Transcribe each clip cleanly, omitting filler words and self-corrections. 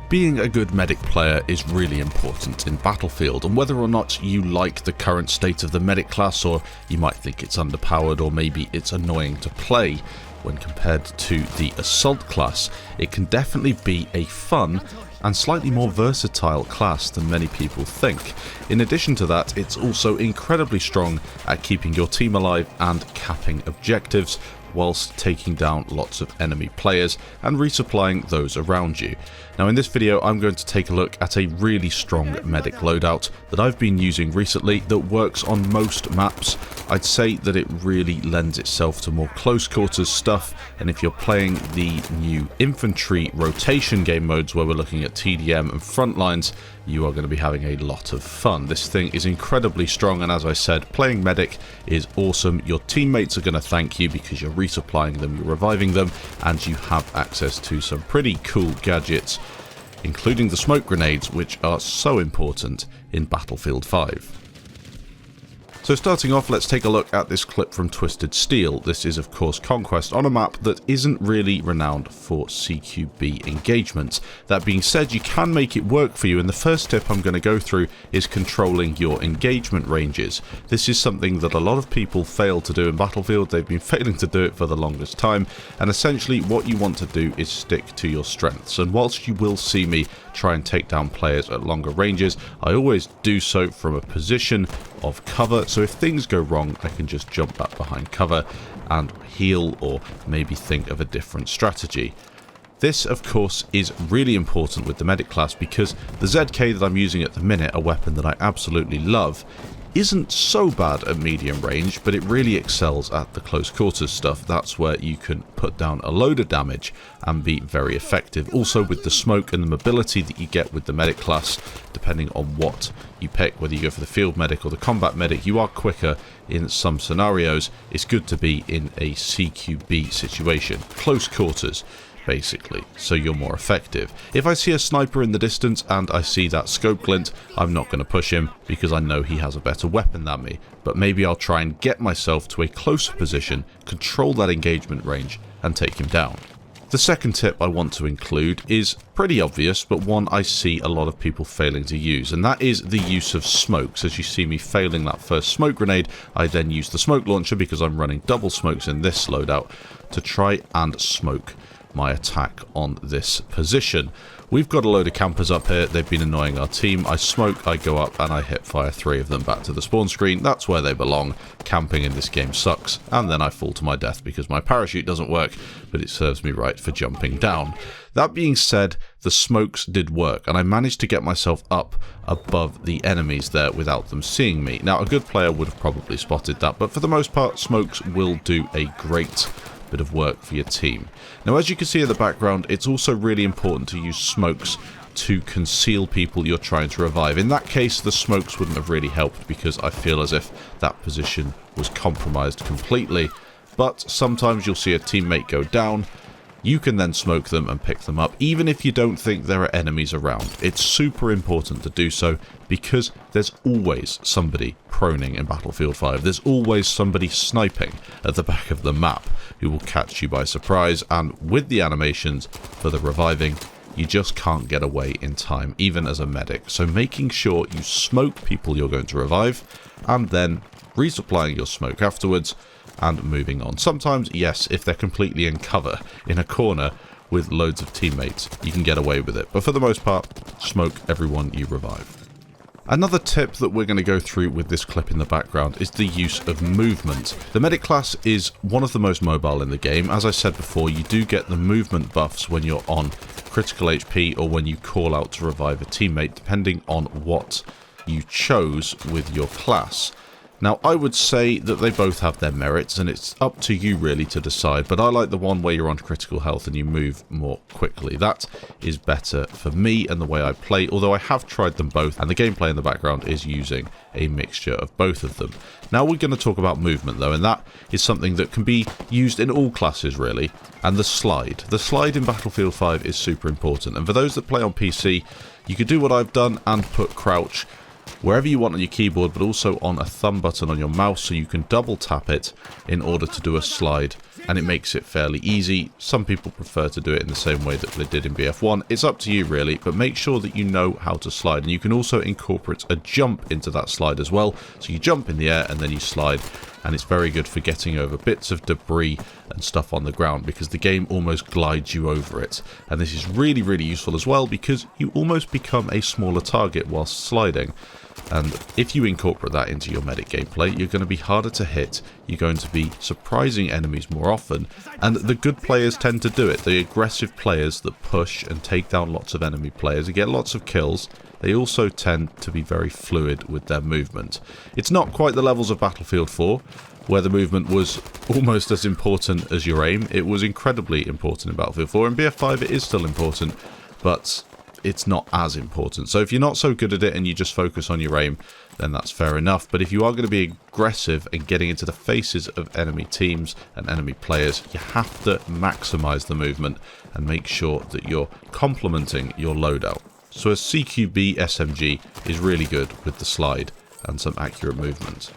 Being a good medic player is really important in Battlefield, and whether or not you like the current state of the medic class, or you might think it's underpowered, or maybe it's annoying to play when compared to the assault class, it can definitely be a fun and slightly more versatile class than many people think. In addition to that, it's also incredibly strong at keeping your team alive and capping objectives, whilst taking down lots of enemy players and resupplying those around you. Now in this video I'm going to take a look at a really strong medic loadout that I've been using recently that works on most maps. I'd say that it really lends itself to more close quarters stuff, and if you're playing the new infantry rotation game modes where we're looking at TDM and front lines, you are going to be having a lot of fun. This thing is incredibly strong, and as I said, playing medic is awesome. Your teammates are going to thank you because you're resupplying them, you're reviving them, and you have access to some pretty cool gadgets, including the smoke grenades, which are so important in Battlefield 5. So starting off, let's take a look at this clip from Twisted Steel. This is of course Conquest on a map that isn't really renowned for CQB engagements. That being said, you can make it work for you, and the first tip I'm going to go through is controlling your engagement ranges. This is something that a lot of people fail to do in Battlefield. They've been failing to do it for the longest time, and essentially what you want to do is stick to your strengths. And whilst you will see me try and take down players at longer ranges, I always do so from a position of cover, so if things go wrong I can just jump back behind cover and heal, or maybe think of a different strategy. This of course is really important with the medic class because the ZK that I'm using at the minute, a weapon that I absolutely love, isn't so bad at medium range, but it really excels at the close quarters stuff. That's where you can put down a load of damage and be very effective. Also with the smoke and the mobility that you get with the medic class, depending on what you pick, whether you go for the field medic or the combat medic, you are quicker in some scenarios. It's good to be in a CQB situation, close quarters basically, so you're more effective. If I see a sniper in the distance and I see that scope glint, I'm not going to push him because I know he has a better weapon than me, but maybe I'll try and get myself to a closer position, control that engagement range and take him down. The second tip I want to include is pretty obvious, but one I see a lot of people failing to use, and that is the use of smokes. As you see me failing that first smoke grenade, I then use the smoke launcher because I'm running double smokes in this loadout to try and smoke my attack on this position. We've got a load of campers up here. They've been annoying our team. I smoke, I go up, and I hip fire 3 of them back to the spawn screen. That's where they belong. Camping in this game sucks, and then I fall to my death because my parachute doesn't work, but it serves me right for jumping down. That being said, the smokes did work, and I managed to get myself up above the enemies there without them seeing me. Now, a good player would have probably spotted that, but for the most part, smokes will do a great bit of work for your team. Now, as you can see in the background, it's also really important to use smokes to conceal people you're trying to revive. In that case, the smokes wouldn't have really helped because I feel as if that position was compromised completely. But sometimes you'll see a teammate go down. You can then smoke them and pick them up, even if you don't think there are enemies around. It's super important to do so because there's always somebody proning in Battlefield 5. There's always somebody sniping at the back of the map who will catch you by surprise, and with the animations for the reviving, you just can't get away in time, even as a medic. So making sure you smoke people you're going to revive, and then resupplying your smoke afterwards, and moving on. Sometimes, yes, if they're completely in cover in a corner with loads of teammates, you can get away with it. But for the most part, smoke everyone you revive. Another tip that we're going to go through with this clip in the background is the use of movement. The medic class is one of the most mobile in the game. As I said before, you do get the movement buffs when you're on critical HP or when you call out to revive a teammate, depending on what you chose with your class. Now, I would say that they both have their merits, and it's up to you really to decide, but I like the one where you're on critical health and you move more quickly. That is better for me and the way I play, although I have tried them both, and the gameplay in the background is using a mixture of both of them. Now we're going to talk about movement though, and that is something that can be used in all classes really, and the slide. The slide in Battlefield 5 is super important, and for those that play on PC, you could do what I've done and put crouch wherever you want on your keyboard, but also on a thumb button on your mouse, so you can double tap it in order to do a slide, and it makes it fairly easy. Some people prefer to do it in the same way that they did in BF1. It's up to you really, but make sure that you know how to slide, and you can also incorporate a jump into that slide as well. So you jump in the air and then you slide, and it's very good for getting over bits of debris and stuff on the ground, because the game almost glides you over it. And this is really, really useful as well, because you almost become a smaller target whilst sliding. And if you incorporate that into your medic gameplay, you're going to be harder to hit, you're going to be surprising enemies more often, and the good players tend to do it. The aggressive players that push and take down lots of enemy players and get lots of kills, they also tend to be very fluid with their movement. It's not quite the levels of Battlefield 4, where the movement was almost as important as your aim. It was incredibly important in Battlefield 4. In BF5 it is still important, but it's not as important. So if you're not so good at it and you just focus on your aim, then that's fair enough. But if you are going to be aggressive and getting into the faces of enemy teams and enemy players, you have to maximize the movement and make sure that you're complementing your loadout. So a CQB SMG is really good with the slide and some accurate movement.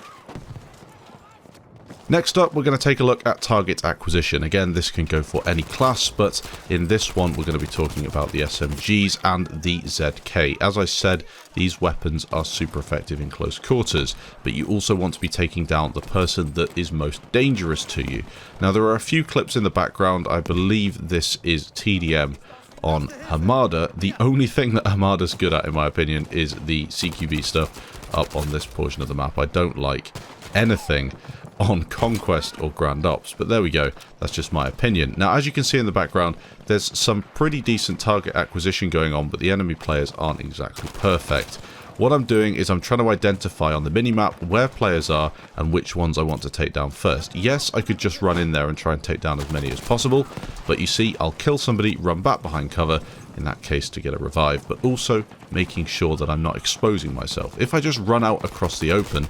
Next up, we're going to take a look at target acquisition. Again, this can go for any class, but in this one we're going to be talking about the SMGs and the ZK. As I said, these weapons are super effective in close quarters, but you also want to be taking down the person that is most dangerous to you. Now, there are a few clips in the background. I believe this is TDM on Hamada. The only thing that Hamada's good at, in my opinion, is the CQB stuff up on this portion of the map. I don't like anything on Conquest or Grand Ops, but there we go, that's just my opinion. Now, as you can see in the background, there's some pretty decent target acquisition going on, but the enemy players aren't exactly perfect. What I'm doing is I'm trying to identify on the minimap where players are and which ones I want to take down first. Yes, I could just run in there and try and take down as many as possible, but you see, I'll kill somebody, run back behind cover, in that case to get a revive, but also making sure that I'm not exposing myself. If I just run out across the open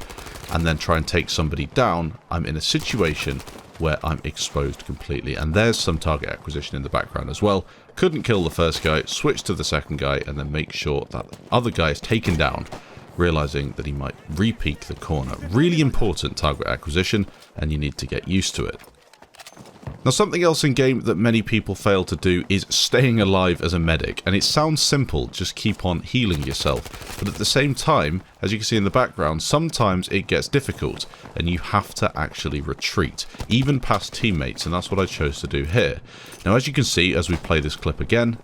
and then try and take somebody down, I'm in a situation where I'm exposed completely. And there's some target acquisition in the background as well. Couldn't kill the first guy, switch to the second guy, and then make sure that the other guy is taken down, realizing that he might re-peek the corner. Really important target acquisition, and you need to get used to it. Now, something else in game that many people fail to do is staying alive as a medic, and it sounds simple, just keep on healing yourself, but at the same time, as you can see in the background, sometimes it gets difficult and you have to actually retreat, even past teammates, and that's what I chose to do here. Now, as you can see as we play this clip again,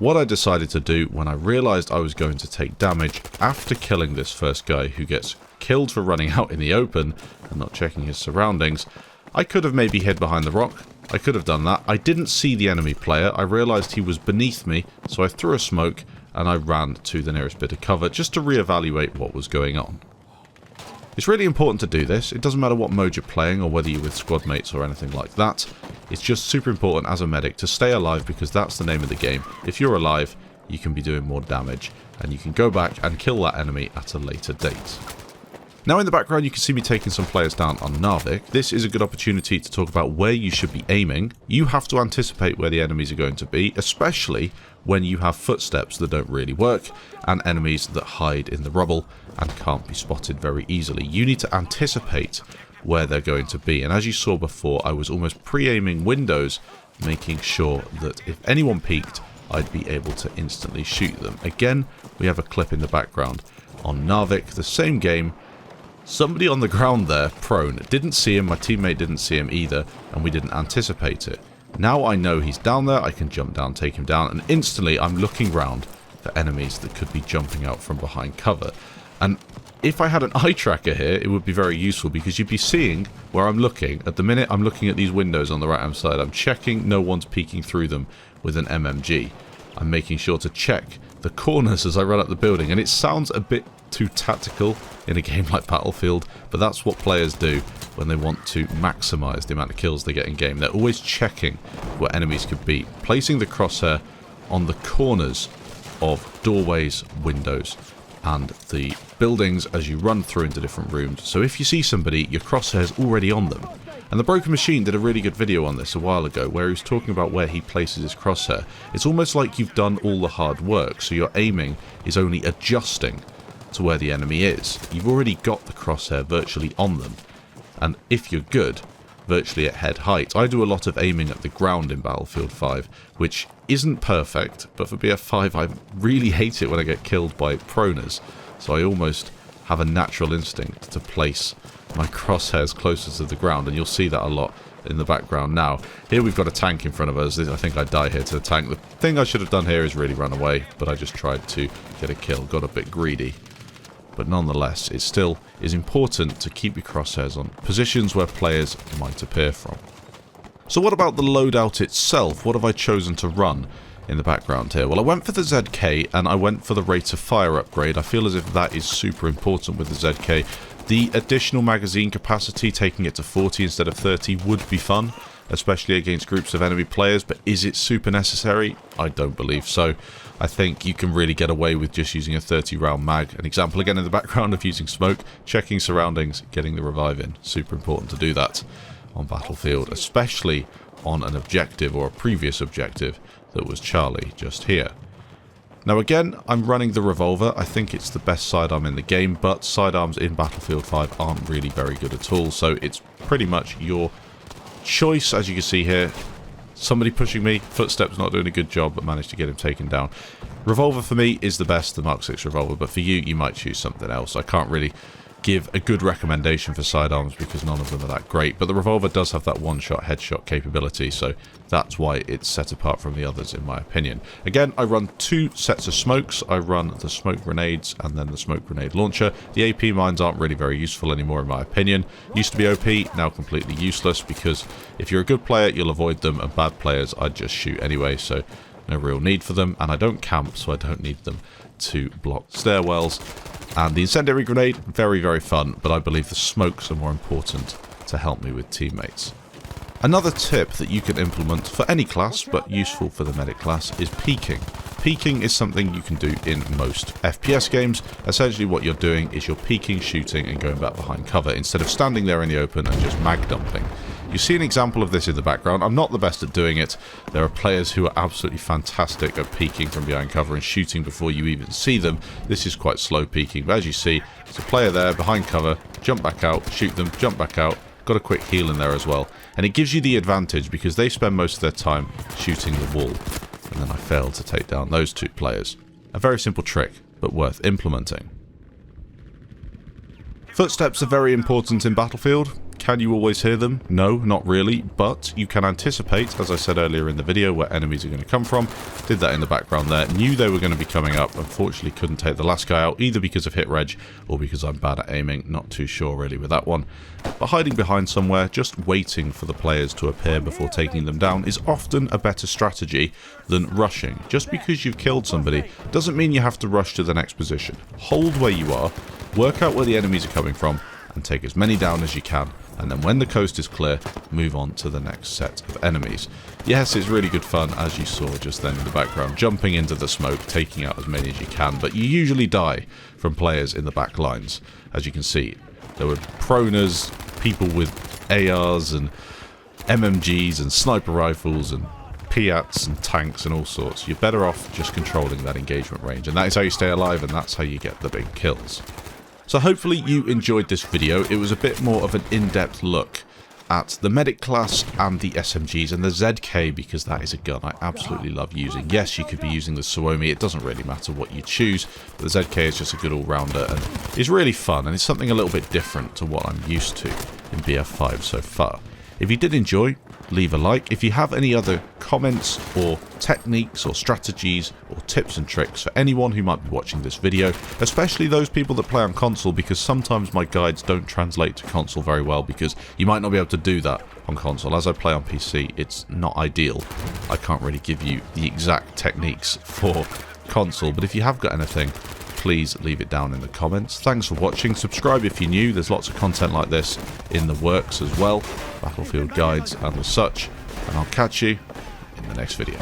what I decided to do when I realized I was going to take damage after killing this first guy who gets killed for running out in the open and not checking his surroundings, I could have maybe hid behind the rock. I could have done that. I didn't see the enemy player. I realised he was beneath me, so I threw a smoke and I ran to the nearest bit of cover just to reevaluate what was going on. It's really important to do this. It doesn't matter what mode you're playing or whether you're with squad mates or anything like that. It's just super important as a medic to stay alive, because that's the name of the game. If you're alive, you can be doing more damage and you can go back and kill that enemy at a later date. Now, in the background, you can see me taking some players down on Narvik. This is a good opportunity to talk about where you should be aiming. You have to anticipate where the enemies are going to be, especially when you have footsteps that don't really work and enemies that hide in the rubble and can't be spotted very easily. You need to anticipate where they're going to be. And as you saw before, I was almost pre-aiming windows, making sure that if anyone peeked, I'd be able to instantly shoot them. Again, we have a clip in the background on Narvik, the same game. Somebody on the ground there, prone, didn't see him, my teammate didn't see him either, and we didn't anticipate it. Now I know he's down there, I can jump down, take him down, and instantly I'm looking round for enemies that could be jumping out from behind cover. And if I had an eye tracker here, it would be very useful, because you'd be seeing where I'm looking. At the minute, I'm looking at these windows on the right hand side. I'm checking no one's peeking through them with an MMG. I'm making sure to check the corners as I run up the building, and it sounds a bit too tactical in a game like Battlefield, but that's what players do when they want to maximize the amount of kills they get in game. They're always checking where enemies could be, placing the crosshair on the corners of doorways, windows, and the buildings as you run through into different rooms. So if you see somebody, your crosshair's already on them. And the Broken Machine did a really good video on this a while ago, where he was talking about where he places his crosshair. It's almost like you've done all the hard work, so your aiming is only adjusting to where the enemy is. You've already got the crosshair virtually on them, and if you're good, virtually at head height. I do a lot of aiming at the ground in Battlefield 5, which isn't perfect, but for BF5 I really hate it when I get killed by proners, so I almost have a natural instinct to place my crosshairs closer to the ground, and you'll see that a lot in the background now. Here we've got a tank in front of us. I think I die here to the tank. The thing I should have done here is really run away, but I just tried to get a kill, got a bit greedy. But nonetheless, it still is important to keep your crosshairs on positions where players might appear from. So what about the loadout itself? What have I chosen to run in the background here? Well, I went for the ZK and I went for the rate of fire upgrade. I feel as if that is super important with the ZK. The additional magazine capacity, taking it to 40 instead of 30, would be fun, especially against groups of enemy players, but is it super necessary? I don't believe so. I think you can really get away with just using a 30 round mag. An example again in the background of using smoke, checking surroundings, getting the revive in. Super important to do that on Battlefield, especially on an objective or a previous objective that was Charlie just here. Now again, I'm running the revolver. I think it's the best sidearm in the game, but sidearms in Battlefield 5 aren't really very good at all, so it's pretty much your choice. As you can see here, somebody pushing me, footsteps not doing a good job, but managed to get him taken down. Revolver for me is the best, the Mark 6 revolver, but for you, you might choose something else. I can't really give a good recommendation for sidearms because none of them are that great, but the revolver does have that one-shot headshot capability, so that's why it's set apart from the others in my opinion. Again, I run two sets of smokes. I run the smoke grenades and then the smoke grenade launcher. The AP mines aren't really very useful anymore in my opinion. Used to be OP, now completely useless, because if you're a good player you'll avoid them, and bad players I'd just shoot anyway, so no real need for them, and I don't camp, so I don't need them to block stairwells. And the incendiary grenade, very, very fun, but I believe the smokes are more important to help me with teammates. Another tip that you can implement for any class, but useful for the medic class, is peeking. Peeking is something you can do in most FPS games. Essentially what you're doing is you're peeking, shooting, and going back behind cover, instead of standing there in the open and just mag dumping. You see an example of this in the background. I'm not the best at doing it. There are players who are absolutely fantastic at peeking from behind cover and shooting before you even see them. This is quite slow peeking, but as you see, there's a player there behind cover, jump back out, shoot them, jump back out, got a quick heal in there as well. And it gives you the advantage because they spend most of their time shooting the wall. And then I failed to take down those two players. A very simple trick, but worth implementing. Footsteps are very important in Battlefield. Can you always hear them? No, not really, but you can anticipate, as I said earlier in the video, where enemies are going to come from. Did that in the background there. Knew they were going to be coming up. Unfortunately couldn't take the last guy out, either because of hit reg or because I'm bad at aiming. Not too sure really with that one. But hiding behind somewhere, just waiting for the players to appear before taking them down, is often a better strategy than rushing. Just because you've killed somebody doesn't mean you have to rush to the next position. Hold where you are, work out where the enemies are coming from, and take as many down as you can, and then when the coast is clear, move on to the next set of enemies. Yes, it's really good fun, as you saw just then in the background, jumping into the smoke, taking out as many as you can, but you usually die from players in the back lines. As you can see, there were proners, people with ARs and MMGs and sniper rifles and Piats and tanks and all sorts. You're better off just controlling that engagement range, and that is how you stay alive, and that's how you get the big kills. So hopefully you enjoyed this video. It was a bit more of an in-depth look at the medic class and the SMGs and the ZK, because that is a gun I absolutely love using. Yes, you could be using the Suomi, it doesn't really matter what you choose, but the ZK is just a good all-rounder and is really fun, and it's something a little bit different to what I'm used to in BF5 so far. If you did enjoy, leave a like. If you have any other comments or techniques or strategies or tips and tricks for anyone who might be watching this video, especially those people that play on console, because sometimes my guides don't translate to console very well because you might not be able to do that on console. As I play on PC, it's not ideal. I can't really give you the exact techniques for console, but if you have got anything, please leave it down in the comments. Thanks for watching. Subscribe if you're new. There's lots of content like this in the works as well, Battlefield guides and the such, and I'll catch you in the next video.